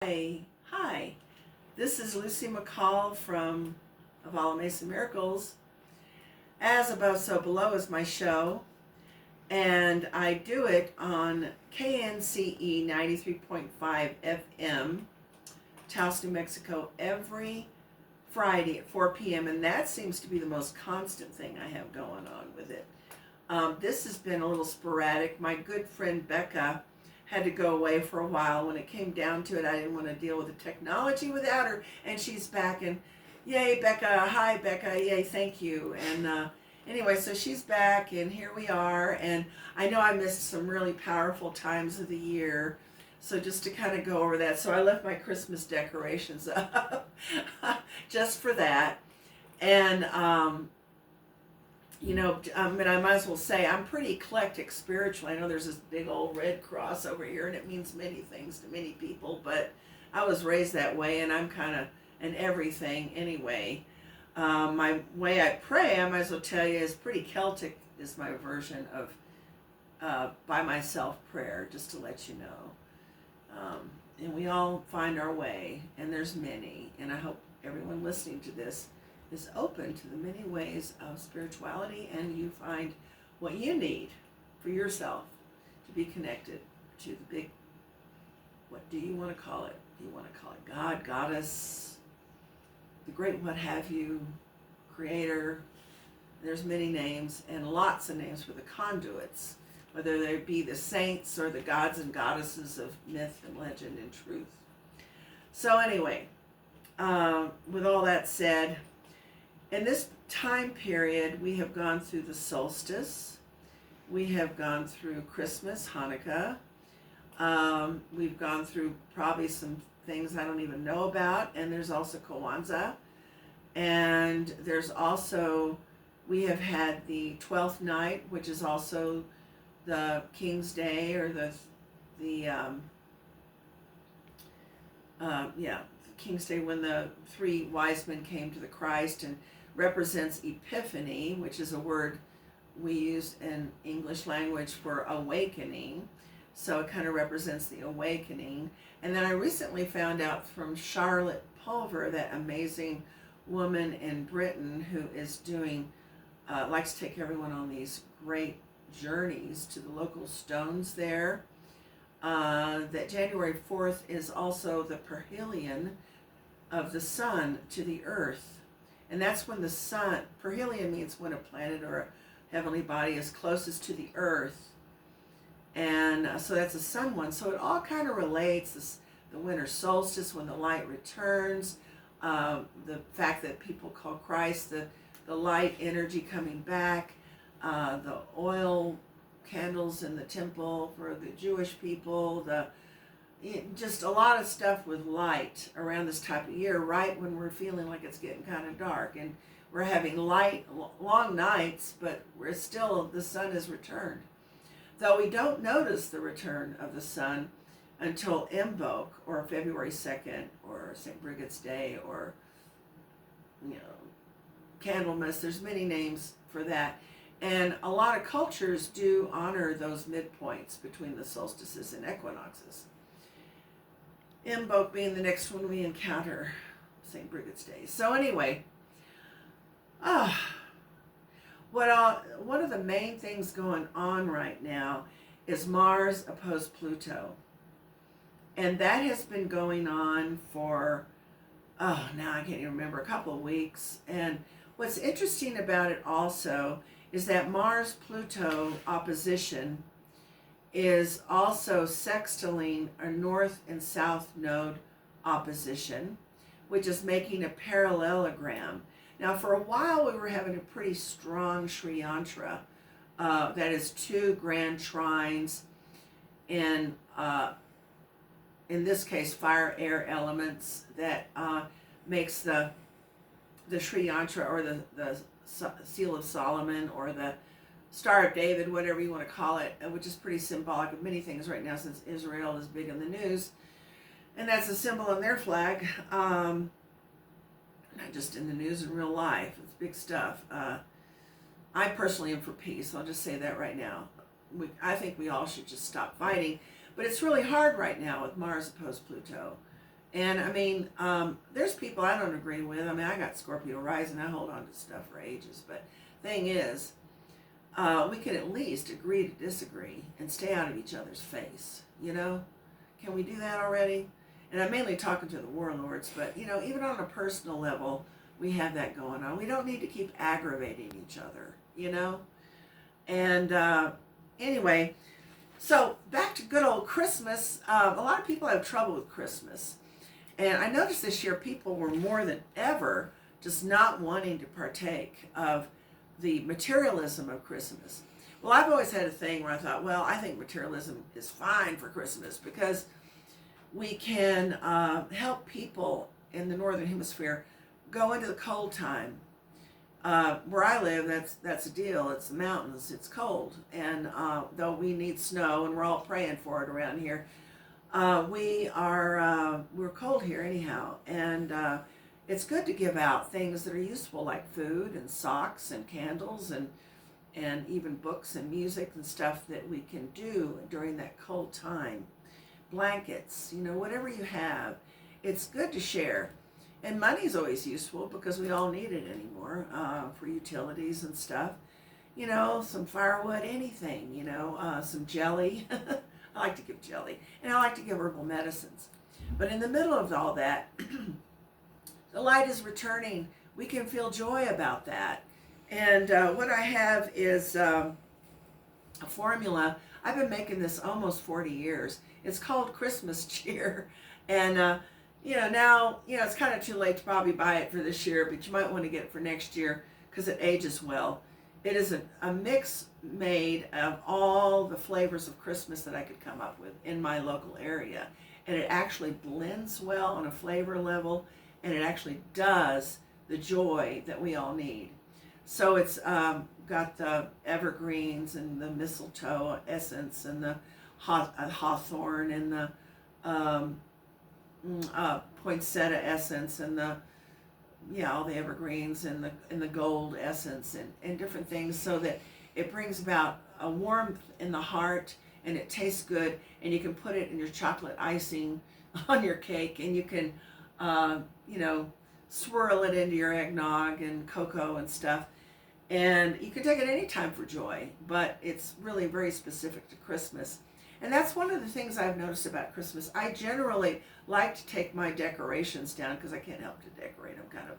Hi. This is Lucy McCall from Avala Mesa Miracles. As Above, So Below is my show, and I do it on KNCE 93.5 FM, Taos, New Mexico, every Friday at 4 p.m., and that seems to be the most constant thing I have going on with it. This has been a little sporadic. My good friend Becca had to go away for a while. When it came down to it, I didn't want to deal with the technology without her, and she's back, and yay, Becca. Hi, Becca. Yay, thank you. And anyway, so she's back, and here we are, and I know I missed some really powerful times of the year, so just to kind of go over that. So I left my Christmas decorations up just for that. And and I might as well say I'm pretty eclectic spiritually. I know there's this big old red cross over here, and it means many things to many people, but I was raised that way, and I'm kind of an everything anyway. My way I pray, I might as well tell you, is pretty Celtic, is my version of by myself prayer, just to let you know. And we all find our way, and there's many, and I hope everyone listening to this is open to the many ways of spirituality, and you find what you need for yourself to be connected to the big, what do you want to call it? Do you want to call it God, Goddess, the great what have you, Creator? There's many names, and lots of names for the conduits, whether they be the saints or the gods and goddesses of myth and legend and truth. So anyway, with all that said, in this time period, we have gone through the solstice, we have gone through Christmas, Hanukkah, we've gone through probably some things I don't even know about, and there's also Kwanzaa, and there's also, we have had the 12th night, which is also the King's Day, or the King's Day, when the three wise men came to the Christ, and represents Epiphany, which is a word we use in English language for awakening. So it kind of represents the awakening. And then I recently found out from Charlotte Pulver, that amazing woman in Britain who is doing, likes to take everyone on these great journeys to the local stones there, that January 4th is also the perihelion of the sun to the earth. And that's when the sun, perihelion means when a planet or a heavenly body is closest to the earth. And so that's a sun one. So it all kind of relates, the winter solstice, when the light returns, the fact that people call Christ the light energy coming back, the oil candles in the temple for the Jewish people, just a lot of stuff with light around this type of year, right when we're feeling like it's getting kind of dark, and we're having light, long nights, but we're still, the sun has returned. Though we don't notice the return of the sun until Imbolc, or February 2nd, or St. Brigid's Day, or, Candlemas. There's many names for that. And a lot of cultures do honor those midpoints between the solstices and equinoxes. Imbolc being the next one we encounter, St. Brigid's Day. So anyway, one of the main things going on right now is Mars opposed Pluto. And that has been going on for, now I can't even remember, a couple of weeks. And what's interesting about it also is that Mars-Pluto opposition is also sextiling a north and south node opposition, which is making a parallelogram. Now, for a while, we were having a pretty strong Sri Yantra, that is two grand trines in this case, fire, air elements, that makes the Sri Yantra, or the Seal of Solomon, or the Star of David, whatever you want to call it, which is pretty symbolic of many things right now, since Israel is big in the news. And that's a symbol in their flag. Not just in the news, in real life. It's big stuff. I personally am for peace. I'll just say that right now. I think we all should just stop fighting. But it's really hard right now with Mars opposed Pluto. And I mean, there's people I don't agree with. I mean, I got Scorpio rising. I hold on to stuff for ages. But thing is, we can at least agree to disagree and stay out of each other's face. You know, can we do that already? And I'm mainly talking to the warlords, but you know, even on a personal level, we have that going on. We don't need to keep aggravating each other. You know, and anyway, so back to good old Christmas. A lot of people have trouble with Christmas. And I noticed this year people were more than ever just not wanting to partake of the materialism of Christmas. Well, I've always had a thing where I thought, well, I think materialism is fine for Christmas because we can help people in the Northern Hemisphere go into the cold time. Where I live, that's a deal. It's the mountains. It's cold. And though we need snow and we're all praying for it around here, we're cold here anyhow, and it's good to give out things that are useful like food and socks and candles and even books and music and stuff that we can do during that cold time. Blankets, you know, whatever you have, it's good to share. And money's always useful because we all need it anymore for utilities and stuff. You know, some firewood, anything, you know, some jelly. I like to give jelly, and I like to give herbal medicines. But in the middle of all that, the light is returning. We can feel joy about that. And what I have is a formula. I've been making this almost 40 years. It's called Christmas Cheer. And, you know, now, you know, it's kind of too late to probably buy it for this year, but you might want to get it for next year because it ages well. It is a mix made of all the flavors of Christmas that I could come up with in my local area. And it actually blends well on a flavor level, and it actually does the joy that we all need. So it's got the evergreens and the mistletoe essence and the hawthorn and the poinsettia essence and all the evergreens and the gold essence and different things, so that it brings about a warmth in the heart and it tastes good, and you can put it in your chocolate icing on your cake, and you can swirl it into your eggnog and cocoa and stuff, and you can take it anytime for joy, but it's really very specific to Christmas. And that's one of the things I've noticed about Christmas. I generally like to take my decorations down because I can't help to decorate. I'm kind of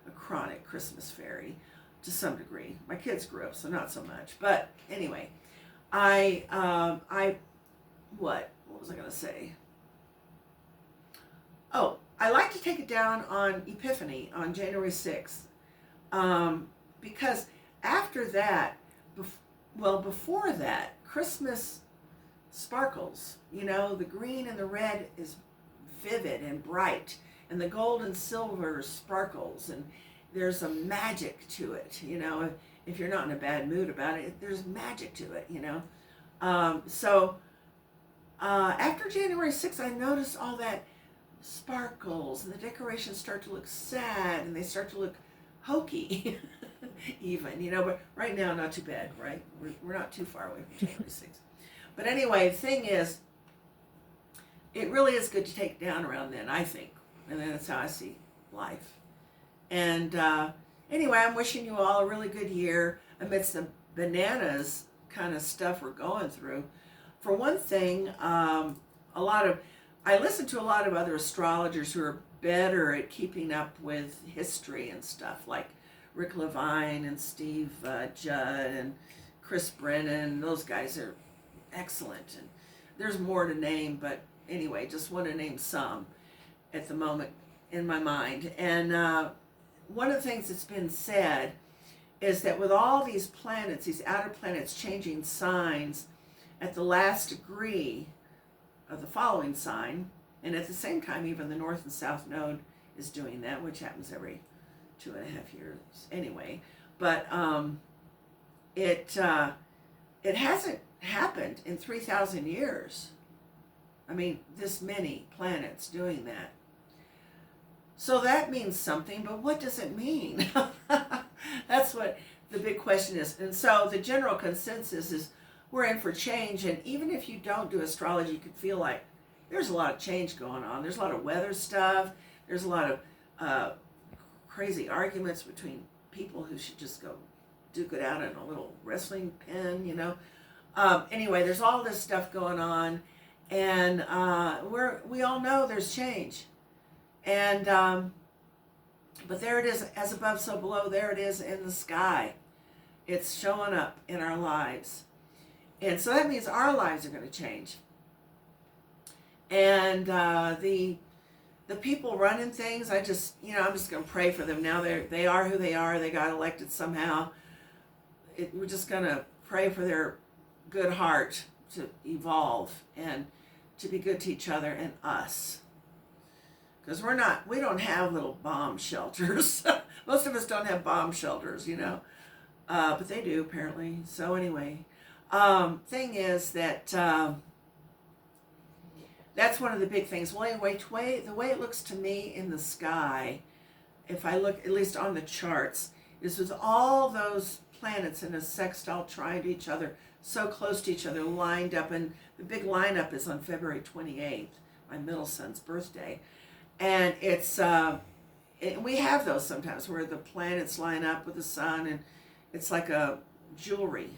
a chronic Christmas fairy to some degree. My kids grew up, so not so much. But anyway, what was I going to say? Oh, I like to take it down on Epiphany on January 6th because after that, before that, Christmas sparkles. You know, the green and the red is vivid and bright, and the gold and silver sparkles, and there's a magic to it. You know, if you're not in a bad mood about it, there's magic to it, you know. So after January 6th, I noticed all that sparkles, and the decorations start to look sad, and they start to look hokey even, you know, but right now, not too bad, right? We're not too far away from January 6th. But anyway, the thing is, it really is good to take it down around then, I think. And that's how I see life. And anyway, I'm wishing you all a really good year amidst the bananas kind of stuff we're going through. For one thing, I listen to a lot of other astrologers who are better at keeping up with history and stuff, like Rick Levine and Steve Judd and Chris Brennan. Those guys are excellent, and there's more to name, but anyway, just want to name some at the moment in my mind. And one of the things that's been said is that with all these planets, these outer planets changing signs at the last degree of the following sign, and at the same time even the north and south node is doing that, which happens every 2.5 years anyway, but it hasn't happened in 3,000 years. I mean, this many planets doing that. So that means something, but what does it mean? That's what the big question is. And so the general consensus is we're in for change, and even if you don't do astrology, you could feel like there's a lot of change going on. There's a lot of weather stuff. There's a lot of crazy arguments between people who should just go duke it out in a little wrestling pen, you know. Anyway, there's all this stuff going on, and we all know there's change, and but there it is, as above, so below. There it is in the sky. It's showing up in our lives, and so that means our lives are going to change. And the people running things, I'm just going to pray for them now. They are who they are. They got elected somehow. We're just going to pray for their good heart to evolve and to be good to each other and us. Because we don't have little bomb shelters. Most of us don't have bomb shelters, you know. But they do, apparently. So anyway, thing is that that's one of the big things. Well, anyway, the way it looks to me in the sky, if I look at least on the charts, is with all those planets in a sextile trine to each other, so close to each other, lined up. And the big lineup is on February 28th, my middle son's birthday. And it's we have those sometimes where the planets line up with the sun, and it's like a jewelry.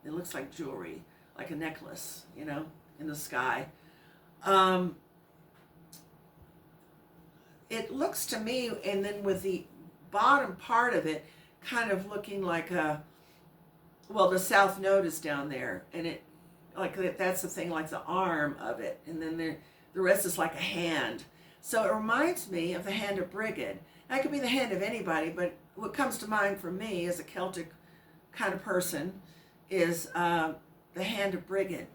It looks like jewelry, like a necklace, you know, in the sky. It looks to me, and then with the bottom part of it kind of looking like the south node is down there, and it that's the thing, like the arm of it, and then the rest is like a hand. So it reminds me of the hand of Brigid. That could be the hand of anybody, but what comes to mind for me as a Celtic kind of person is the hand of Brigid.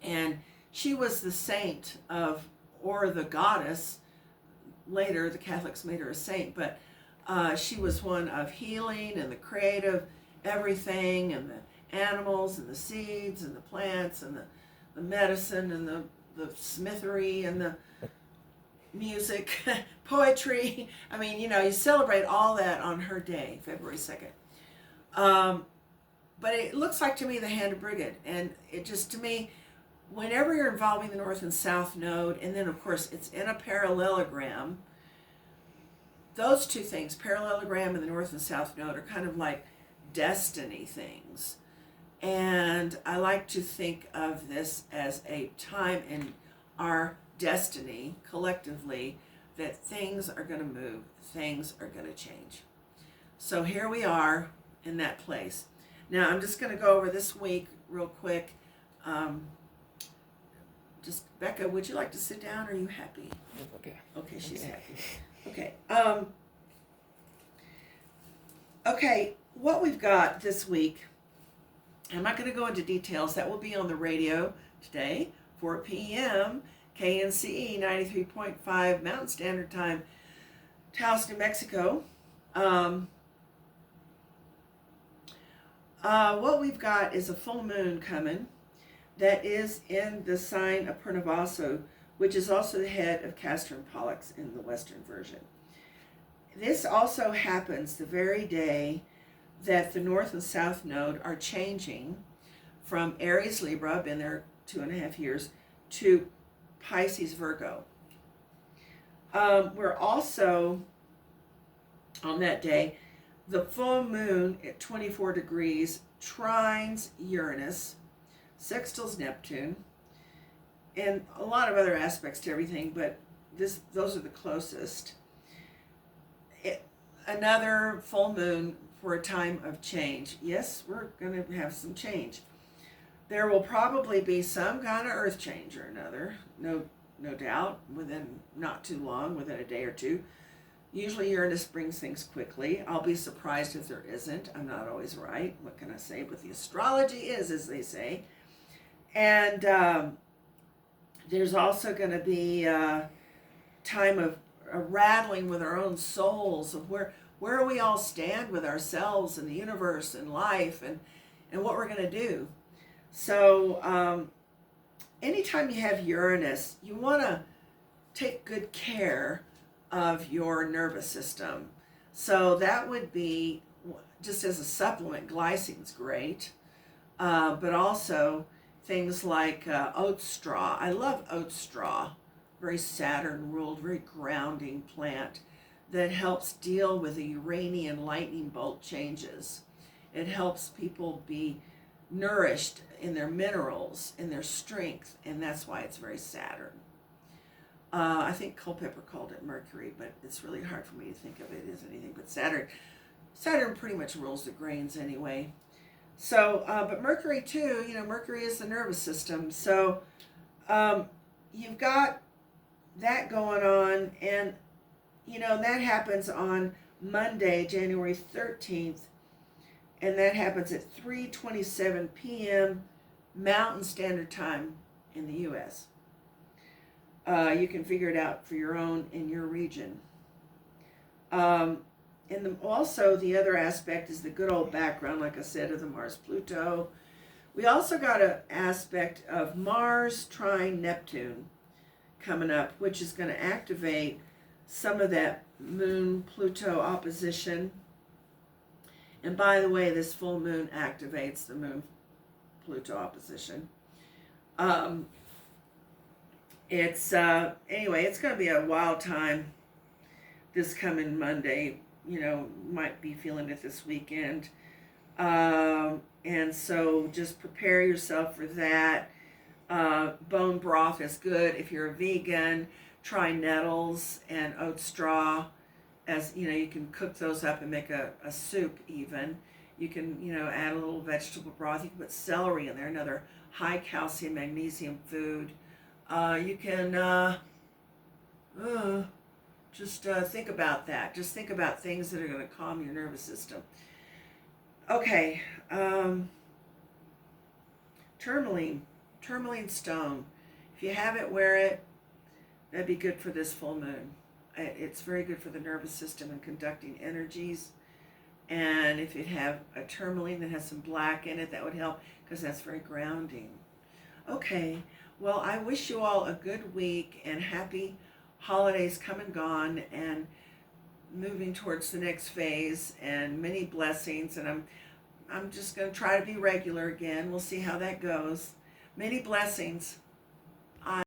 And she was the saint or the goddess. Later, the Catholics made her a saint, but she was one of healing and the creative everything, and the animals and the seeds and the plants and the medicine and the smithery and the music, poetry. I mean, you know, you celebrate all that on her day, February 2nd. But it looks like to me the hand of Brigid, and it just, to me, whenever you're involving the north and south node, and then of course it's in a parallelogram, those two things, parallelogram and the north and south node, are kind of like destiny things. And I like to think of this as a time in our destiny collectively that things are going to move, things are going to change. So here we are in that place. Now I'm just going to go over this week real quick. Just Becca, would you like to sit down? Are you happy? Okay. Okay, she's happy. Okay. Okay, what we've got this week, I'm not going to go into details. That will be on the radio today, 4 p.m., KNCE 93.5 Mountain Standard Time, Taos, New Mexico. What we've got is a full moon coming that is in the sign of Purnivaso, which is also the head of Castor and Pollux in the Western version. This also happens the very day that the North and South Node are changing from Aries Libra, been there 2.5 years, to Pisces Virgo. We're also, on that day, the full moon at 24 degrees trines Uranus, sextiles Neptune, and a lot of other aspects to everything, but those are the closest. Another full moon for a time of change. Yes, we're going to have some change. There will probably be some kind of earth change or another, no doubt, within not too long, within a day or two. Usually Uranus brings things quickly. I'll be surprised if there isn't. I'm not always right. What can I say? But the astrology is, as they say. And there's also going to be a time of rattling with our own souls of where we all stand with ourselves and the universe and life and what we're going to do. So anytime you have Uranus, you want to take good care of your nervous system. So that would be, just as a supplement, glycine's great, but also things like oat straw. I love oat straw. Very Saturn ruled, very grounding plant that helps deal with the Uranian lightning bolt changes. It helps people be nourished in their minerals, in their strength, and that's why it's very Saturn. I think Culpeper called it Mercury, but it's really hard for me to think of it as anything but Saturn. Saturn pretty much rules the grains anyway. So, but Mercury too, Mercury is the nervous system. So you've got that going on, and, that happens on Monday, January 13th, and that happens at 3:27 p.m. Mountain Standard Time in the U.S. You can figure it out for your own in your region. Also, the other aspect is the good old background, like I said, of the Mars-Pluto. We also got an aspect of Mars trine Neptune coming up, which is going to activate some of that Moon-Pluto opposition. And by the way, this full moon activates the Moon-Pluto opposition. It's going to be a wild time this coming Monday. Might be feeling it this weekend. And so just prepare yourself for that. Bone broth is good. If you're a vegan, try nettles and oat straw. You can cook those up and make a soup even. You can, add a little vegetable broth. You can put celery in there, another high calcium, magnesium food. You can just think about that. Just think about things that are going to calm your nervous system. Okay. Tourmaline stone. If you have it, wear it. That'd be good for this full moon. It's very good for the nervous system and conducting energies. And if you have a tourmaline that has some black in it, that would help because that's very grounding. Okay. Well, I wish you all a good week and happy holidays come and gone and moving towards the next phase and many blessings. And I'm just going to try to be regular again. We'll see how that goes. Many blessings.